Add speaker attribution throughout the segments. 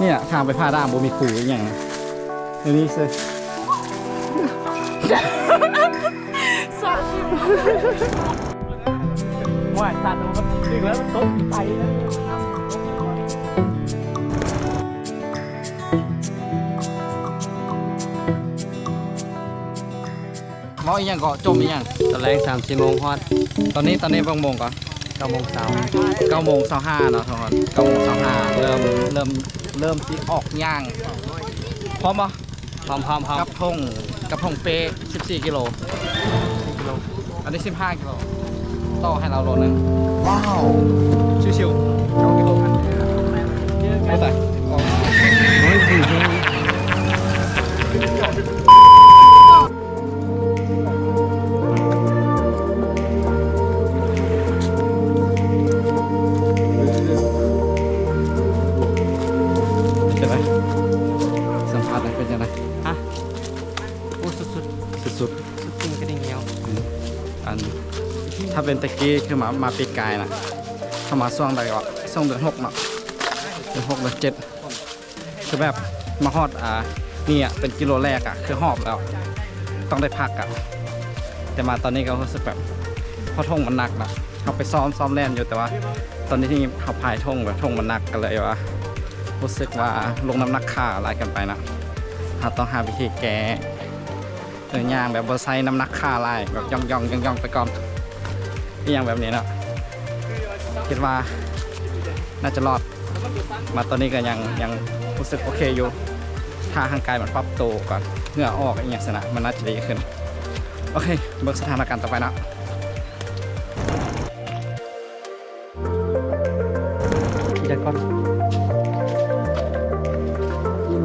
Speaker 1: เนี่ยทางไปพาด้ามบ่มีขู่อย่างนะเดี๋ยวนี้ซื้อว่าสัตว์มันดึงแล้วมันตกไปนะมองอีกอย่างก็จมอีกอย่าง
Speaker 2: ตอนแรก3-4 โมงฮอด
Speaker 1: ตอนนี้บางโมงก่อน
Speaker 2: 9 โมงเช้า
Speaker 1: 9:25เนาะทุกคน9:25เริ่มที่ออกย่างพร้อมปะ
Speaker 2: พร้อม
Speaker 1: กับทงเป๊14 กิโลอันนี้15 กิโลต่อให้เราโลนึงว้าวชิวๆ2 กิโลพันไม่ใส่ออกเป็นไรสัมผัสอะไรเป็นยังไง
Speaker 2: ฮะโอ้สุด
Speaker 1: สุด
Speaker 2: จริงก็ดิ่งเหนียว
Speaker 1: อันถ้าเป็นตะกี้คือมาปีกายนะเข้ามาช่วงใดก็ช่วงเดือน6เนาะเดือน6เดือน7คือแบบมาฮอดนี่อ่ะเป็นกิโลแรกอ่ะคือหอบแล้วต้องได้พักอ่ะแต่มาตอนนี้ก็รู้สึกแบบพอทงมันหนักนะเขาไปซ้อมแล่นอยู่แต่ว่า ตอนนี้ที่เขาพายทงแบบทงมันหนักกันเลยว่ารู้สึกว่าลงน้ำหนักขาอะไรกันไปนะเราต้องหาวิธีแก้อย่างแบบบอไซน้ำหนักขาอะไรแบบย่องไปก่อนอย่างแบบนี้นะคิดว่าน่าจะรอดมาตอนนี้ก็ยังรู้สึกโอเคอยู่ถ้าร่างกายมันปรับตัวก่อนเหงื่อออกอย่างสนะมันน่าจะดีขึ้นโอเคเบิกสถานการณ์ต่อไปนะ
Speaker 2: ทีละก้อนนิ่ม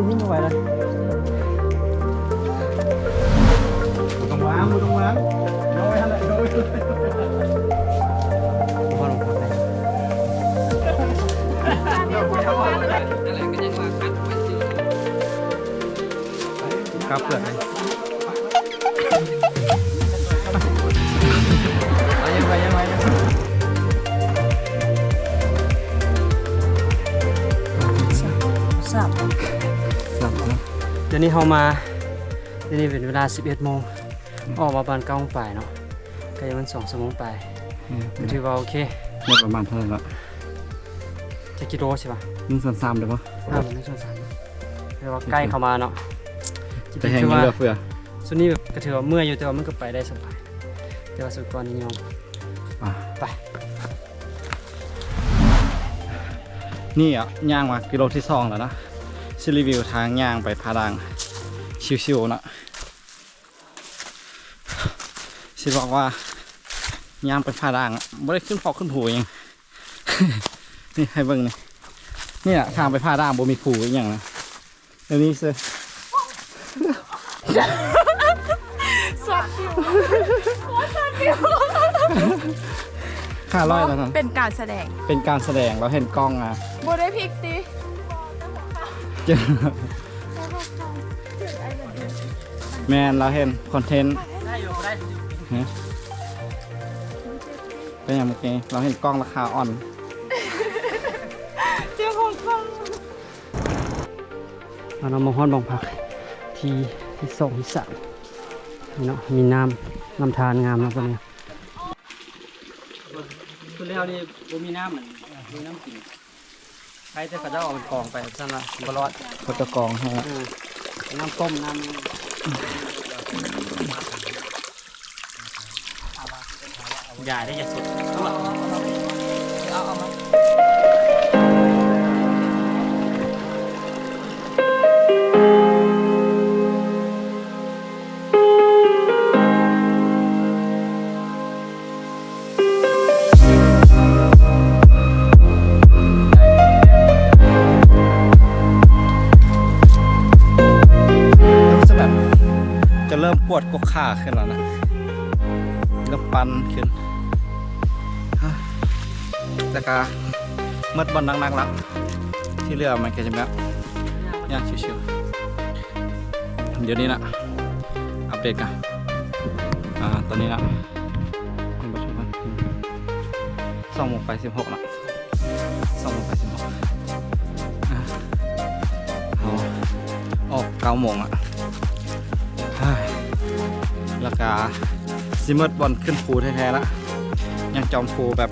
Speaker 2: นิ่มไหวเลย
Speaker 1: ต้องวางน้อยอะไรน้อย
Speaker 2: ว่าลงพักเลย
Speaker 1: ครับเพื่อนยังไง
Speaker 2: สับเดี๋ยวนี้เขามาเดี๋ยวนี้เป็นเวลา 11 โมงออกมาประมาณ9 โมงปลายเนาะก็ยังมัน2 ชั่วโมงปลายถือว่าโอเค
Speaker 1: เนี่ยประมาณเท่าไหร่ละ
Speaker 2: จะกิโลใช่ป่ะ
Speaker 1: 1/3ได้ปะ
Speaker 2: 1 ส่วน 3เรียกว่าใกล้เข้ามาเนาะ
Speaker 1: แต่แห้งเรือเฟือ
Speaker 2: ส่วนนี้แบบก็ถือว่าเมื่อยอยู่แต่ว่ามันก็ไปได้สบายแต่ว่าสุดก่อนนี้ยอมไป
Speaker 1: นี่อ่ะย่างมากิโลที่2แล้วนะชิรีวิวทางย่างไปพาดังชิวๆนะชิบอกว่าย่างไปพาดังไม่ได้ขึ้นพอขึ้นผูยัง นี่ให้เบิ่งนี่ทางไปพาดังบ่มีผูอย่างนะเดี๋ยวนี้ซื้อ500แล้วนั้น
Speaker 3: เป็นการแสดง
Speaker 1: เราเห็นกล้องอ่ะ
Speaker 3: โบได้พิกสิ
Speaker 1: แมนเราเห็นคอนเทนต์เป็นอย่างเมื่อกี้เราเห็นกล้องราคาอ่อน
Speaker 3: เจ้าของกล้อง
Speaker 2: เรามาฮ้อนบองพักที่2 ที่ 3นี่เนาะมีน้ำทานงามแล้วตัวนี้คือแล้วนี่บ่มีน้ำเหมือนมีน้ำกินใครจะเขาจะเอาเป็นกองไปซั่นละบ่รอด
Speaker 1: เขาจะกองให้ละ
Speaker 2: น้ำต้มน้ำอย่าได้อย่าสุดเอามา
Speaker 1: จะเริ่มปวดกกขาขึ้นแล้วนะเริ่มปันขึ้นแต่ก็เมื่อบอลนักๆแล้วที่เรือมันก็จะแบบยากชิวๆเดี๋ยวนี้นะอัปเดตกันตอนนี้นะ2 โมงไป 16นะ ส่องลงไปสิเนาะเอาออก9 โมงอะแล้วก็ซิมเมอร์บอลขึ้นภูแท้ๆแล้วยังจอมภูแบบ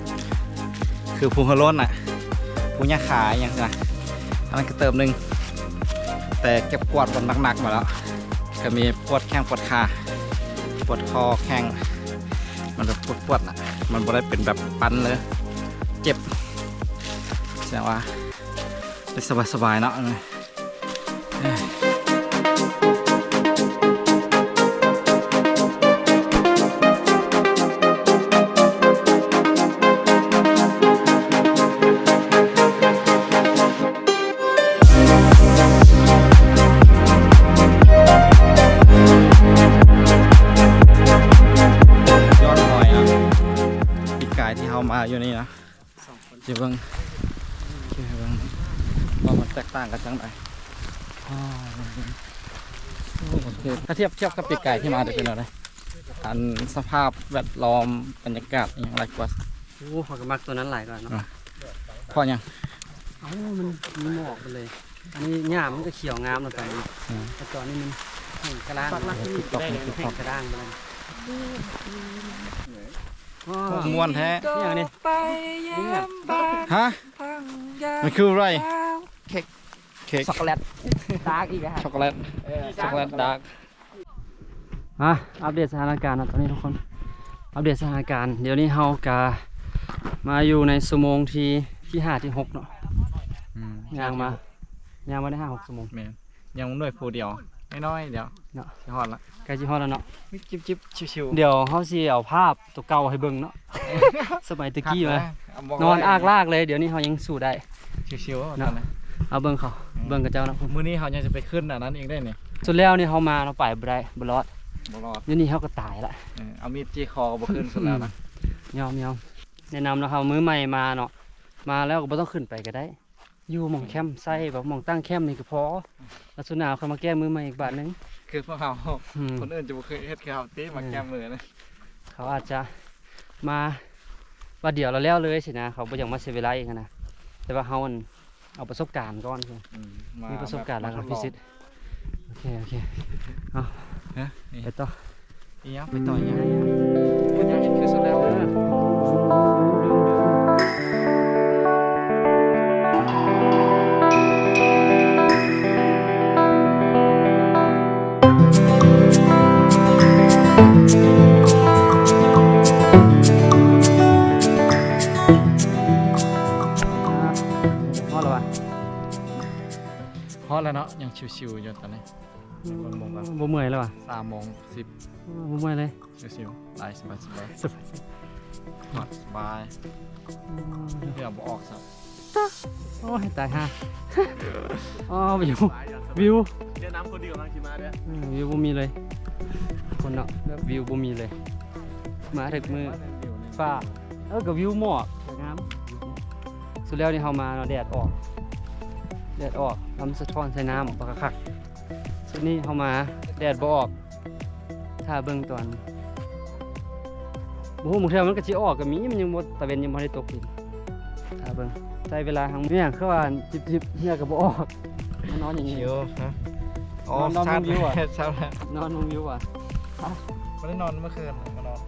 Speaker 1: คือภูฮะล้นอ่ะภูหญ้าขาอย่างนะอันนั้นก็เติมหนึ่งแต่เก็บกวาดบอลหนักๆมาแล้วก็มีปวดแข้งปวดขาปวดคอแข้งมันแบบปวดๆอ่ะมันไม่ได้เป็นแบบปั้นเลยเจ็บแสดงว่าได้สบายๆเนาะมาอยู่นี่นะจะเบิ่งว่ามันแตกต่างกันจังไดโอเคถ้าเทียบกับปีกไก่ที่มาจะเป็นอะไรอันสภาพแวดล้อมบรรยากาศอย่างไรกว่า
Speaker 2: โอ้ขอกระมักตัวนั้นหลายกว่าเนาะ
Speaker 1: พอยัง
Speaker 2: มันมีหมอกไปเลยอันนี้หญ้ามันก็เขียวงามลงไปแต่ตอนนี้มันแห้งกระด้างแห้งกระด้างไป
Speaker 1: ม้วนแท้
Speaker 2: อย่างนี้
Speaker 1: ฮะมันคืออะไร
Speaker 2: เค้กช็อกโกแลตดาร์กอีก
Speaker 1: ช็อกโกแลตดาร์ก
Speaker 2: อัปเดตสถานการณ์นะตอนนี้ทุกคนอัปเดตสถานการณ์เดี๋ยวนี้เฮากามาอยู่ในชั่วโมงที่5 ที่ 6เนาะย่างมาได้5-6 ชั่วโมง
Speaker 1: ยังด้วยผู้เดียวน้อยเดี๋ยว
Speaker 2: เนาะ
Speaker 1: ฮอดละ
Speaker 2: ใกล้จะฮอดแล้วเนาะ
Speaker 1: จิ๊บชิว
Speaker 2: ๆเดี๋ยวเขาสิเอาภาพตัวเก่าให้เบิ่งเนาะสมัยตะกี้มานอนอากลากเลยเดี๋ยวนี้เขายังสู้ได้
Speaker 1: ชิวๆ
Speaker 2: เนาะเอาเบิ่งเขาเบิ่งกับเจ้านะ
Speaker 1: มื้อนี้เขายังจะไปขึ้นอันนั้นเองได้นี่
Speaker 2: สุดแล้วนี่เขามาเราไปบ่รอดนี่นี่เขาก็ตายละ
Speaker 1: เอามีดจี้คอก็บ่ขึ้นสุดแล้วนะ
Speaker 2: ยอมแนะนำนะครับมื้อใหม่มาเนาะมาแล้วก็บ่ต้องขึ้นไปก็ได้อยู่หม่องแคมป์ใส่แบบหม่องตั้งแคมป์นี่ก็พอแล้วสุดหนาวเขามาแก้มือใหม่อีกบาทนึง
Speaker 1: คือพวกเขาคนอื่นจะบ่เคยเฮ็ดเขาตีมาแก้มือนะ
Speaker 2: เขาอาจจะมาว่าเดี๋ยวเราแล้วเลยสินะเขาบ่อยากมาเสียเวลาอีกนะแต่ว่าเขาเอาประสบการณ์ก่อนคือมีประสบการณ์แล้วครับพิสิทธิ์โอเคเอา
Speaker 1: ไป
Speaker 2: ต่อ
Speaker 1: ไปต่อยัง
Speaker 2: คุณยังเห็นคือสุดแล้วนะ
Speaker 1: ฮอดแล้วเนาะยังชิวๆอยู่ตอนนี้
Speaker 2: บ่เมื่อยแล้วอ่ะ
Speaker 1: 3:10
Speaker 2: บ่เมื่อยเลย
Speaker 1: ชิวๆได้สบายสบายเดี๋ยวบ่ออกสัก
Speaker 2: โอ้ยตายห่าวิวเดี๋ยวน้ำคนเดียวกำลังขี่มาเนี่ยวิวบ่มีเลยคนเนาะวิวบ่มีเลยมาถึงมือฟ้ากับวิวหมอกสวยงามสุดแล้วนี่เฮามาเนาะแดดออกทำสะท้อนใส่น้ำปากคักสุดนี้เฮามาแดดบ่ออกถ้าเบิ่งตอนโอ้โหมื้อเช้ามันก็สิออกก็มีมันยังบ่ตะเวนยังบ่ได้ตกดินถ้าเบิ่งใช้เวลาทั้งเนี่ยคือว่าจิบเหี้ยก็บ่ออกนอนอย่างนี้
Speaker 1: นะ
Speaker 2: นอนวิวอ่ะ
Speaker 1: เช้าแล้ว
Speaker 2: นอนวิวอ่ะ
Speaker 1: ไม่ได้นอนเมื่อคืนมานอน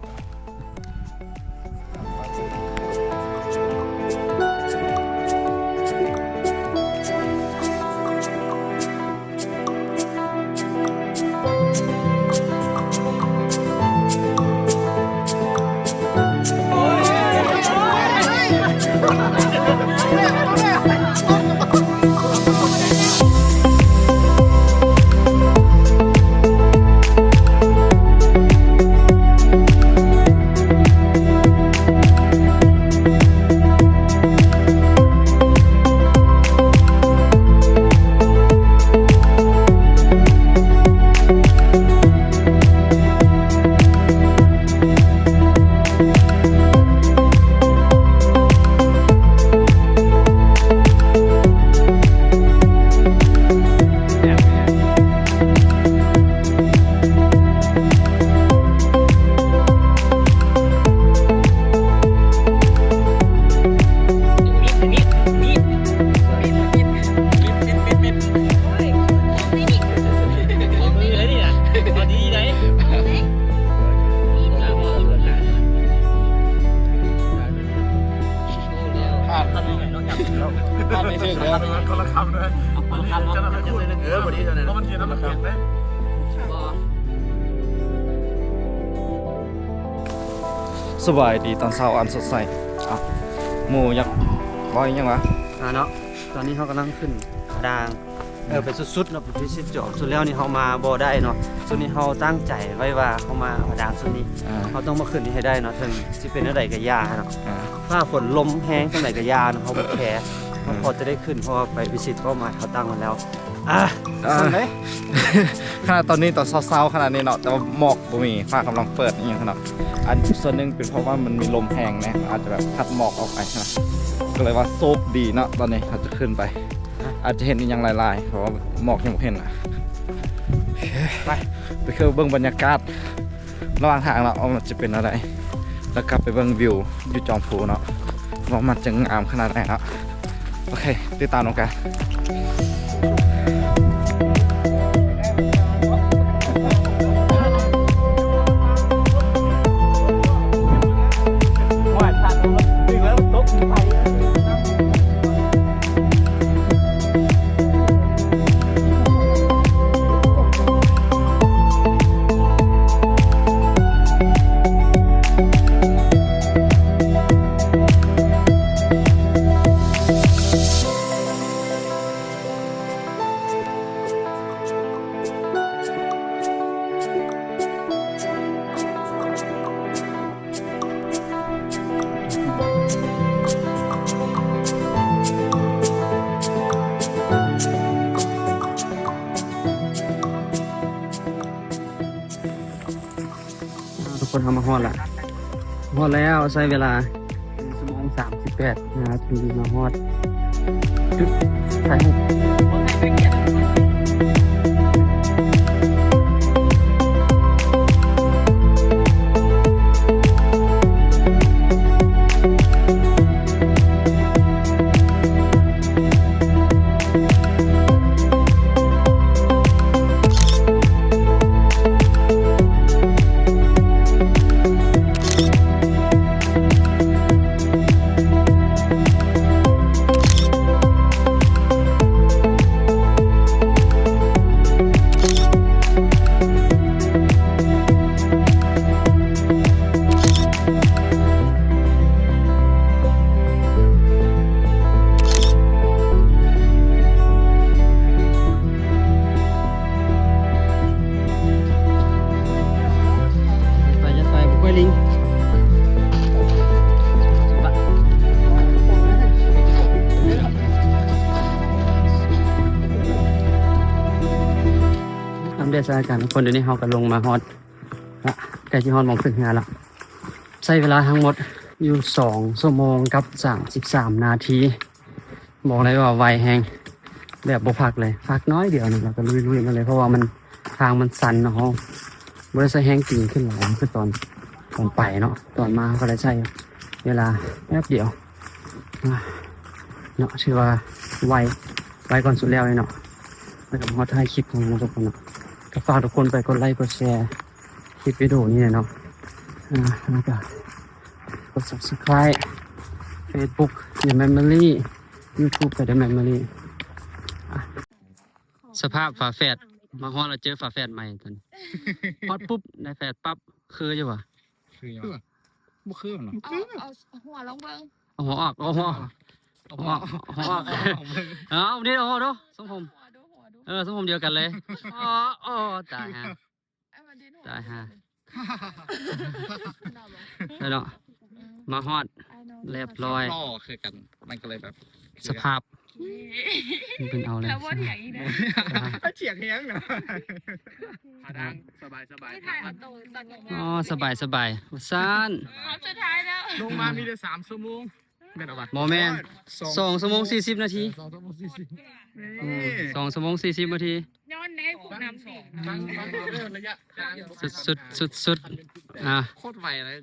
Speaker 1: อ่านไม่ถึงเลย
Speaker 3: คนละคำเลย
Speaker 2: คนละคำเนาะ
Speaker 3: พอดีเท่านั้นเพราะมันเทียนน้ำมันเทียนไหม
Speaker 1: สบายดีตอนเช้าอันสดใสอ่ะหมูยักษ์บอยยังวะ
Speaker 2: เนาะตอนนี้เขากำลังขึ้นขาดางไปสุดๆเนาะไปพิชิตจอบสุดแล้วนี่เขามาบ่ได้เนาะสุดนี้เขาตั้งใจไว้ว่าเขามาขาดางสุดนี้เขาต้องมาขึ้นนี่ให้ได้เนาะถึงสิเป็นอะไรกับยาเนาะถ้าฝนลมแห้งจังไหนกับยาเนาะเขาบ่แคร์เขาพอจะได้ขึ้นเพราะว่าไปพิชิตเป้าหมายเขาตั้งไว้แล้วสุดเลย
Speaker 1: ขนาดตอนนี้ตอนเช้าๆขนาดนี้เนาะแต่ว่าหมอกบ่มีฟ้ากำลังเปิดอย่างขนาดอันส่วนหนึ่งเป็นเพราะว่ามันมีลมแห้งนะอาจจะแบบพัดหมอกออกไปนะก็เลยว่าโซกดีเนาะตอนนี้เราจะขึ้นไป อาจจะเห็นอย่างลายๆเพราะว่าหมอกยังไม่เห็นอ่ะไปคือเบื้องบรรยากาศระหว่างทางเนาะว่ามันจะเป็นอะไรแล้วกลับไปเบื้องวิวอยู่จอมพูเนาะว่ามันจะงามขนาดไหนเนาะโอเคติดตามน้องกัน
Speaker 2: ทุกคนทำมาฮอดละฮอดแล้วใช้เวลา1 ชั่วโมง 38 นาทีมาฮอดจุดใส่ลิงอัปเดตสถานการณ์ทุกคนเดี๋ยวนี้เขาก็ลงมาฮอตละใกล้ที่ฮอตมองขึ้นงานละใช้เวลาทั้งหมดอยู่2 ชั่วโมงกับ33 นาทีบอกเลยว่าไวแฮงแบบบ่พักเลยพักน้อยเดียวนึงแล้วก็ลุยๆมาเลยเพราะว่ามันทางมันสั่นเนาะบริษัทแห้งจริงขึ้นหลายคือตอนไปเนาะตอนมาก็ได้ใช้เวลาแป๊บเดียวเนาะชื่อว่าไวก่อนสุดแล้วเลยเนาะแล้วก็มาถ่ายคลิปของทุกคนเนาะก็ฝากทุกคนไปกดไลค์กดแชร์คลิปวิดีโอนี้เนาะแล้วก็กด subscribe Facebook The Memory YouTube ก็ The Memory สภาพฝาแฝดมาฮอดเราเจอฝาแฝดใหม่ตอนฮอดปุ๊บได้แฝดปั๊บคืออยู่วะ
Speaker 1: คือยังบ่คือเนาะ
Speaker 4: เอาหัวลงเบิ้ง
Speaker 2: เอาหัวออกเอาหัวออกเอานี่โอ้โหดูทรงผมทรงผมเดียวกันเลยอ๋อตายฮะตายฮะแล้วเนาะมาฮอดเรียบร้อย
Speaker 1: คือกันมันก็เลยแบบ
Speaker 2: สภาพมันเป็นเอาเลย
Speaker 4: แล้วว่าเถียงอีกนะ
Speaker 3: เฉียงเฮี้ยงเนาะดังสบาย
Speaker 4: ไม่ถ่ายอัตโตตัดลง
Speaker 2: อ๋อสบายซ่าน
Speaker 4: สุดท้ายแล้ว
Speaker 3: ลงมามีแต่3 ชั่วโมงเป็นอะไร
Speaker 2: โมแมน2 ชั่วโมง 40 นาที2 ชั่วโมง 40 นาที
Speaker 4: ย้อนในผู้นำสี
Speaker 3: ระยะ
Speaker 2: สุดโคตรไวเลย